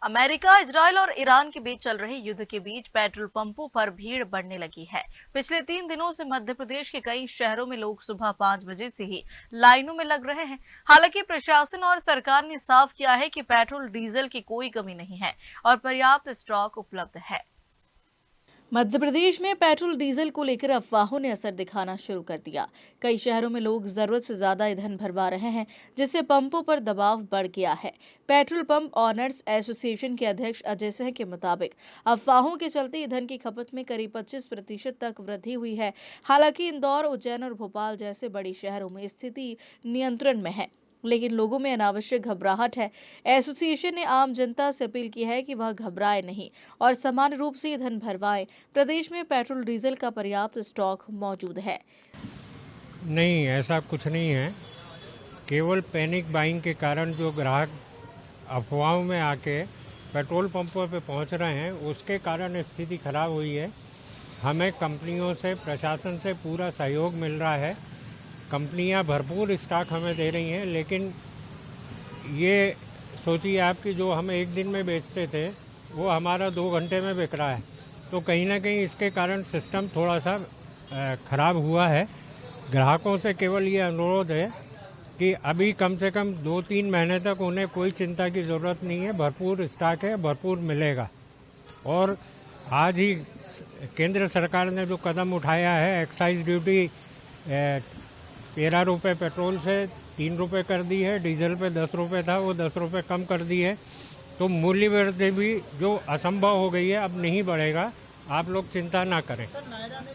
America, Israel और Iran के बीच चल रहे युद्ध के बीच पेट्रोल पंपों पर भीड़ बढ़ने लगी है। पिछले 3 दिनों से मध्य प्रदेश के कई शहरों में लोग सुबह 5 बजे से ही लाइनों में लग रहे हैं। हालांकि प्रशासन और सरकार ने साफ किया है कि पेट्रोल डीजल की कोई कमी नहीं है और पर्याप्त स्टॉक उपलब्ध है। मध्य प्रदेश में पेट्रोल डीजल को लेकर अफवाहों ने असर दिखाना शुरू कर दिया। कई शहरों में लोग जरूरत से ज्यादा ईंधन भरवा रहे हैं, जिससे पंपों पर दबाव बढ़ गया है। पेट्रोल पंप ऑनर्स एसोसिएशन के अध्यक्ष अजय सिंह के मुताबिक अफवाहों के चलते ईंधन की खपत में करीब 25% तक वृद्धि हुई है। हालांकि इंदौर, उज्जैन और भोपाल जैसे बड़े शहरों में स्थिति नियंत्रण में है, लेकिन लोगों में अनावश्यक घबराहट है। एसोसिएशन ने आम जनता से अपील की है कि वह घबराए नहीं और समान रूप से ईंधन भरवाएं। प्रदेश में पेट्रोल डीजल का पर्याप्त स्टॉक मौजूद है। नहीं, ऐसा कुछ नहीं है। केवल पैनिक बाइंग के कारण जो ग्राहक अफवाहों में आके पेट्रोल पंपों पे पहुंच रहे हैं, उसके कारण स्थिति खराब हुई है। हमें कंपनियों से, प्रशासन से पूरा सहयोग मिल रहा है। कंपनियां भरपूर स्टॉक हमें दे रही हैं, लेकिन ये सोचिए आपकी जो हम एक दिन में बेचते थे वो हमारा 2 घंटे में बिक रहा है। तो कहीं ना कहीं इसके कारण सिस्टम थोड़ा सा खराब हुआ है। ग्राहकों से केवल ये अनुरोध है कि अभी कम से कम 2-3 महीने तक उन्हें कोई चिंता की ज़रूरत नहीं है। भरपूर स्टॉक है, भरपूर मिलेगा। और आज ही केंद्र सरकार ने जो कदम उठाया है, एक्साइज ड्यूटी 13 रुपये पेट्रोल से 3 रुपये कर दी है, डीजल पे 10 रुपये था, वो 10 रुपये कम कर दी है। तो मूल्य वृद्धि भी जो असंभव हो गई है अब नहीं बढ़ेगा। आप लोग चिंता ना करें। सर, नायरा ने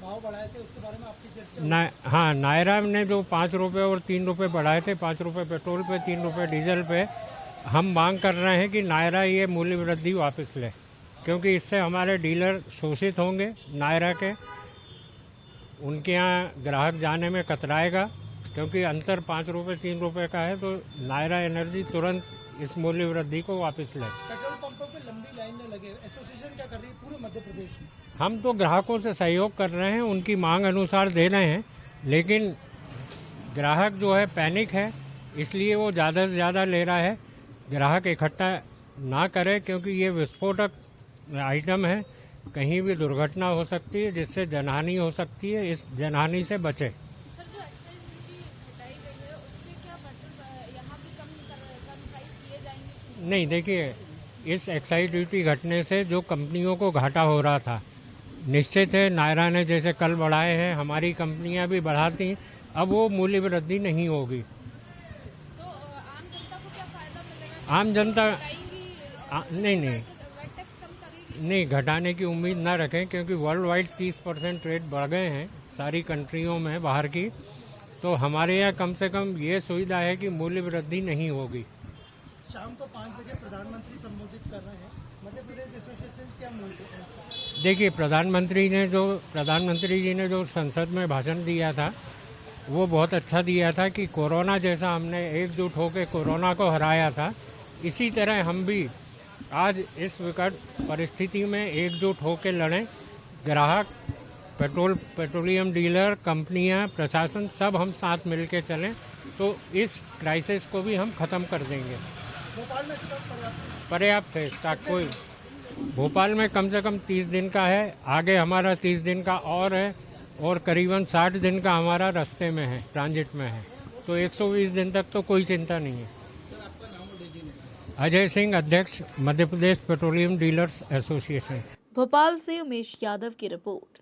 भाव बढ़ाए थे, उसके बारे में आपकी चर्चा? हाँ, नायरा ने जो 5 रुपये और 3 रुपये बढ़ाए थे, 5 रुपये पेट्रोल पे, 3 रुपये डीजल पे, हम मांग कर रहे हैं कि नायरा ये मूल्य वृद्धि वापस ले, क्योंकि इससे हमारे डीलर शोषित होंगे। नायरा के उनके यहाँ ग्राहक जाने में कतराएगा, क्योंकि अंतर 5 रुपये 3 रुपये का है। तो नायरा एनर्जी तुरंत इस मूल्य वृद्धि को वापस ले। पेट्रोल पंपों पे लंबी लाइनें लगे, एसोसिएशन क्या कर रही है पूरे मध्य प्रदेश में? हम तो ग्राहकों से सहयोग कर रहे हैं, उनकी मांग अनुसार दे रहे हैं, लेकिन ग्राहक जो है पैनिक है, इसलिए वो ज़्यादा से ज़्यादा ले रहा है। ग्राहक इकट्ठा ना करे, क्योंकि ये विस्फोटक आइटम है, कहीं भी दुर्घटना हो सकती है, जिससे जनहानि हो सकती है। इस जनहानि से बचे। सर, जो एक्साइज ड्यूटी घटाई गई है, उससे क्या मतलब यहाँ भी कम प्राइस किए जाएंगे? नहीं, देखिए, इस एक्साइज ड्यूटी घटने से जो कंपनियों को घाटा हो रहा था, निश्चित है नायरा ने जैसे कल बढ़ाए हैं, हमारी कंपनियां भी बढ़ाती, अब वो मूल्य वृद्धि नहीं होगी। तो आम जनता को क्या फायदा मिलेगा? आम जनता नहीं वेट टैक्स कम करेगी? नहीं, घटाने की उम्मीद ना रखें, क्योंकि वर्ल्ड वाइड 30% रेट बढ़ गए हैं सारी कंट्रियों में बाहर की। तो हमारे यहाँ कम से कम ये सुविधा है कि मूल्य वृद्धि नहीं होगी। शाम को 5 बजे प्रधानमंत्री संबोधित कर रहे हैं, मध्य प्रदेश एसोसिएशन क्या मूल्य है? देखिए, प्रधानमंत्री जी ने जो संसद में भाषण दिया था, वो बहुत अच्छा दिया था कि कोरोना जैसा हमने एकजुट होकर कोरोना को हराया था, इसी तरह हम भी आज इस विकट परिस्थिति में एकजुट होकर लड़ें। ग्राहक, पेट्रोलियम डीलर, कंपनियां, प्रशासन, सब हम साथ मिलकर चलें, तो इस क्राइसिस को भी हम ख़त्म कर देंगे। भोपाल में स्टॉक पर्याप्त है स्टॉक। कोई भोपाल में कम से कम 30 दिन का है, आगे हमारा 30 दिन का और है, और करीबन 60 दिन का हमारा रास्ते में है, ट्रांजिट में है। तो 120 दिन तक तो कोई चिंता नहीं है। अजय सिंह, अध्यक्ष, Madhya Pradesh petroleum dealers association. Bhopal से उमेश यादव की रिपोर्ट।